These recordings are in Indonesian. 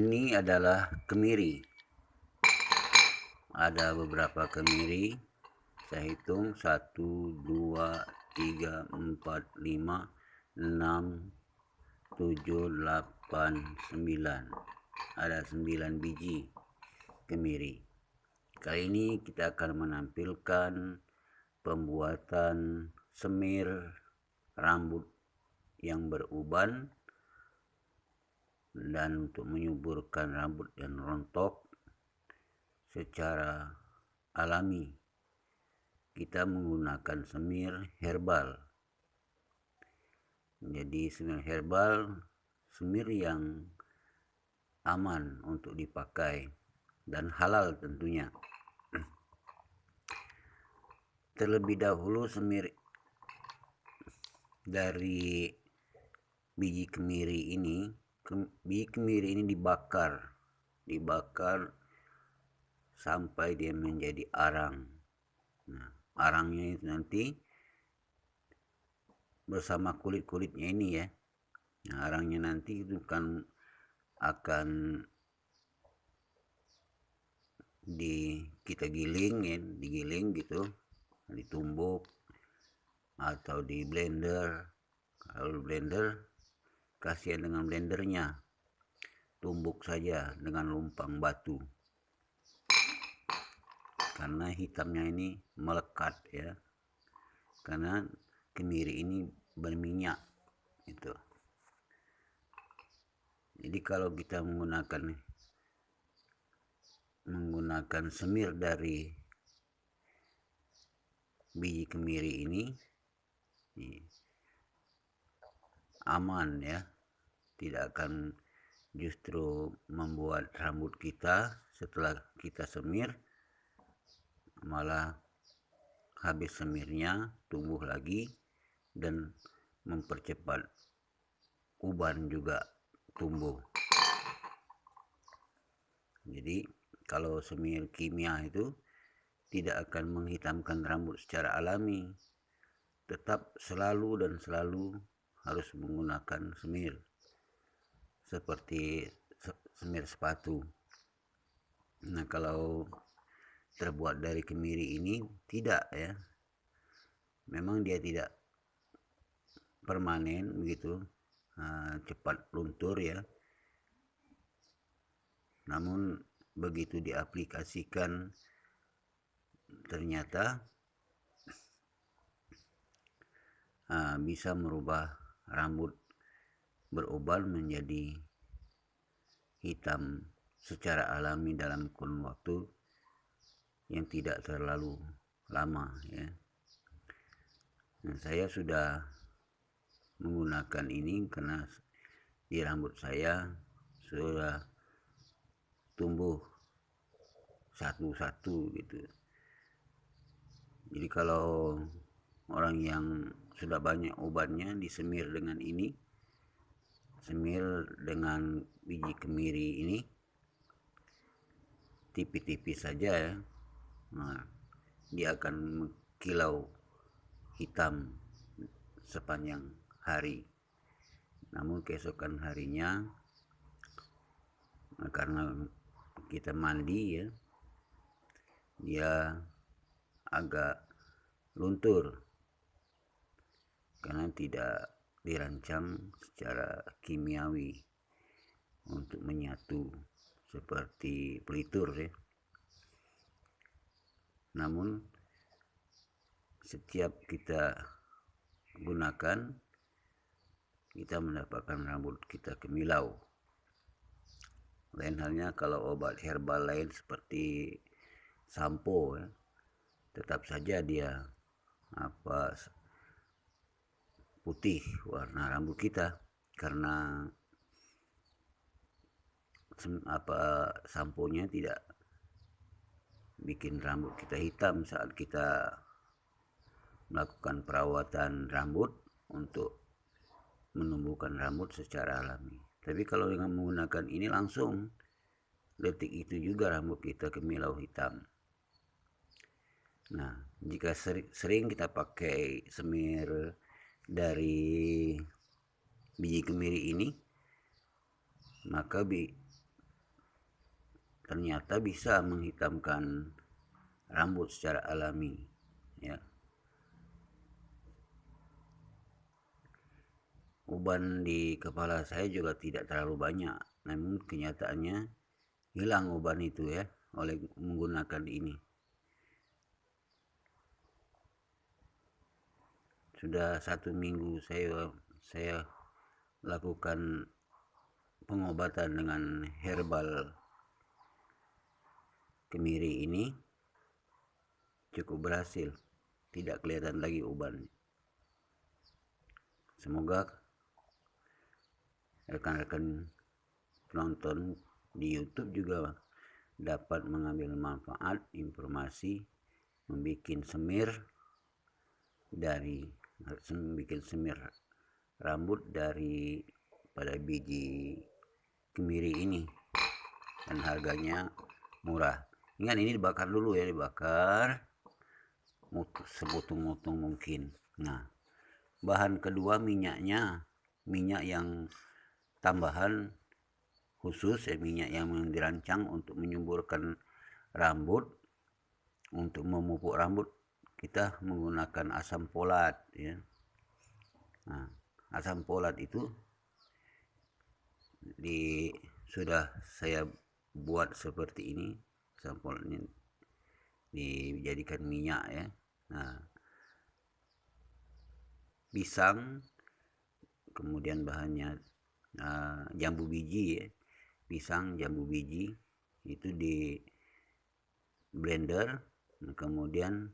Ini adalah kemiri. Ada beberapa kemiri. Saya hitung 1, 2, 3, 4, 5, 6, 7, 8, 9. Ada 9 biji kemiri. Kali ini kita akan menampilkan pembuatan semir rambut yang beruban, dan untuk menyuburkan rambut yang rontok secara alami kita menggunakan semir herbal. Jadi semir herbal, semir yang aman untuk dipakai dan halal tentunya. Terlebih dahulu semir dari biji kemiri ini dibakar sampai dia menjadi arang. Nah, arangnya itu nanti bersama kulit-kulitnya ini ya. Nah, arangnya nanti itu kan akan kita giling ya, digiling gitu, ditumbuk atau di blender. Kalau blender, kasihan dengan blendernya, tumbuk saja dengan lumpang batu karena hitamnya ini melekat ya, karena kemiri ini berminyak itu. Jadi kalau kita menggunakan semir dari biji kemiri ini aman ya, tidak akan justru membuat rambut kita setelah kita semir malah habis semirnya tumbuh lagi dan mempercepat uban juga tumbuh. Jadi kalau semir kimia itu tidak akan menghitamkan rambut secara alami, tetap selalu harus menggunakan semir seperti semir sepatu. Nah, kalau terbuat dari kemiri ini tidak ya, memang dia tidak permanen begitu, cepat luntur ya, namun begitu diaplikasikan ternyata bisa merubah rambut beruban menjadi hitam secara alami dalam kurun waktu yang tidak terlalu lama ya. Nah, saya sudah menggunakan ini karena di rambut saya sudah tumbuh satu-satu gitu. Jadi kalau orang yang sudah banyak ubannya disemir dengan ini, semir dengan biji kemiri ini tipis-tipis saja ya, nah, dia akan mengkilau hitam sepanjang hari. Namun keesokan harinya karena kita mandi ya, dia agak luntur karena tidak dirancang secara kimiawi untuk menyatu seperti pelitur ya. Namun setiap kita gunakan, kita mendapatkan rambut kita kemilau. Lain halnya kalau obat herbal lain seperti sampo ya, tetap saja dia putih warna rambut kita karena samponya tidak bikin rambut kita hitam saat kita melakukan perawatan rambut untuk menumbuhkan rambut secara alami. Tapi kalau dengan menggunakan ini langsung detik itu juga rambut kita kemilau hitam. Nah, jika sering kita pakai semir dari biji kemiri ini, maka ternyata bisa menghitamkan rambut secara alami ya. Uban di kepala saya juga tidak terlalu banyak, namun kenyataannya hilang uban itu ya oleh menggunakan ini. Sudah 1 minggu saya lakukan pengobatan dengan herbal kemiri ini, cukup berhasil, tidak kelihatan lagi uban. Semoga rekan-rekan penonton di YouTube juga dapat mengambil manfaat informasi membuat semir rambut dari pada biji kemiri ini, dan harganya murah. Ingat, ini dibakar dulu ya, dibakar sebutung-butung mungkin. Nah, bahan kedua minyaknya, minyak yang tambahan khusus ya, minyak yang dirancang untuk menyuburkan rambut, untuk memupuk rambut kita menggunakan asam folat ya. Nah, asam folat itu sudah saya buat seperti ini. Asam folat ini dijadikan minyak ya. Nah, pisang, kemudian bahannya jambu biji ya. Pisang, jambu biji itu di blender, kemudian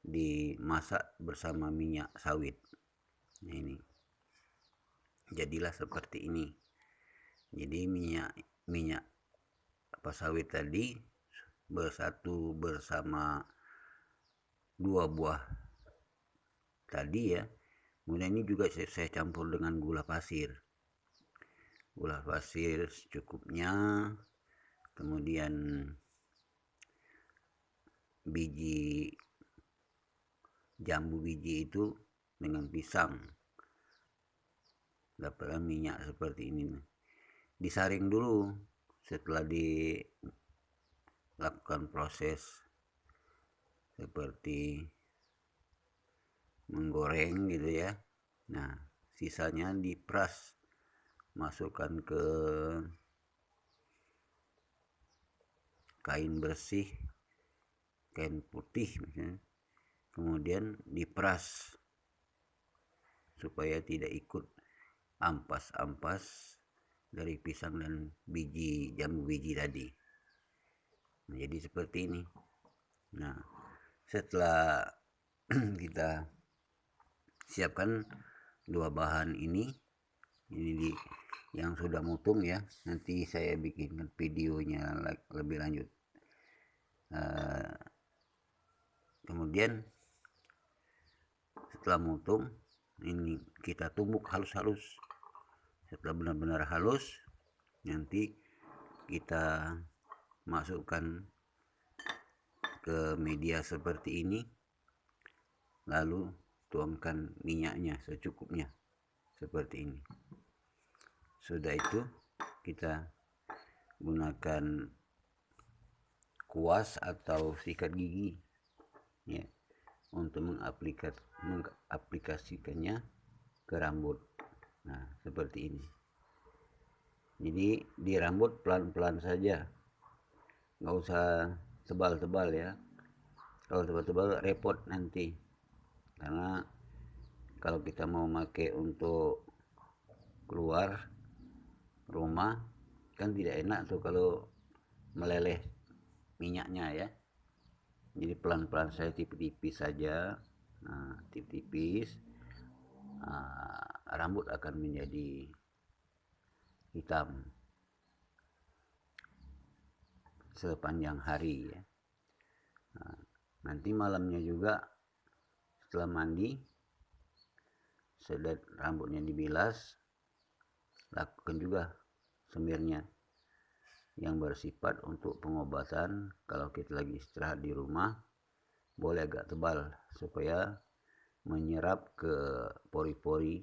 dimasak bersama minyak sawit. Nah, ini jadilah seperti ini. Jadi minyak sawit tadi bersatu bersama 2 buah tadi ya. Kemudian ini juga saya campur dengan gula pasir secukupnya, kemudian jambu biji itu dengan pisang, dapatlah minyak seperti ini. Disaring dulu setelah dilakukan proses seperti menggoreng gitu ya. Nah, sisanya diperas, masukkan ke kain bersih, kain putih misalnya, kemudian diperas supaya tidak ikut ampas-ampas dari pisang dan jambu biji tadi. Nah, jadi seperti ini. Nah, setelah kita siapkan 2 bahan ini yang sudah mutung ya, nanti saya bikin videonya lebih lanjut. Kemudian setelah mutung ini kita tumbuk halus-halus. Setelah benar-benar halus, nanti kita masukkan ke media seperti ini, lalu tuangkan minyaknya secukupnya seperti ini. Sudah itu kita gunakan kuas atau sikat gigi ya, untuk mengaplikasikannya ke rambut. Nah, seperti ini. Jadi di rambut pelan-pelan saja, nggak usah tebal-tebal ya. Kalau tebal-tebal repot nanti, karena kalau kita mau pakai untuk keluar rumah kan tidak enak tuh kalau meleleh minyaknya ya. Jadi pelan-pelan saya tipis-tipis saja. Nah, tipis-tipis, rambut akan menjadi hitam sepanjang hari ya. Nah, nanti malamnya juga setelah mandi, setelah rambutnya dibilas, lakukan juga semirnya yang bersifat untuk pengobatan. Kalau kita lagi istirahat di rumah, boleh agak tebal supaya menyerap ke pori-pori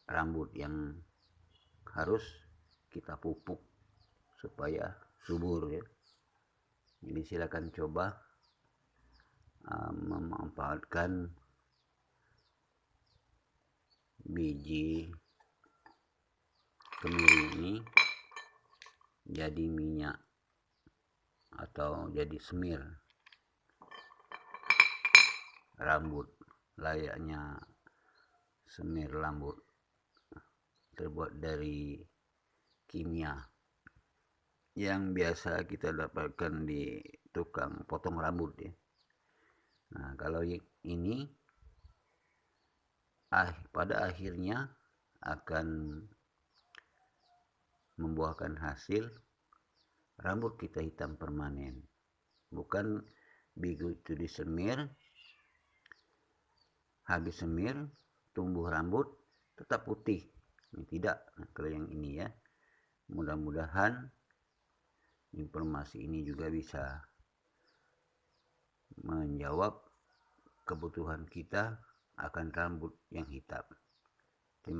rambut yang harus kita pupuk supaya subur ya. Jadi silakan coba memanfaatkan biji kemiri ini jadi minyak atau jadi semir rambut, layaknya semir rambut terbuat dari kimia yang biasa kita dapatkan di tukang potong rambut ya. Nah, kalau ini pada akhirnya akan membuahkan hasil rambut kita hitam permanen. Bukan begitu disemir, habis semir tumbuh rambut tetap putih. Ini tidak, kalau yang ini ya. Mudah-mudahan informasi ini juga bisa menjawab kebutuhan kita akan rambut yang hitam.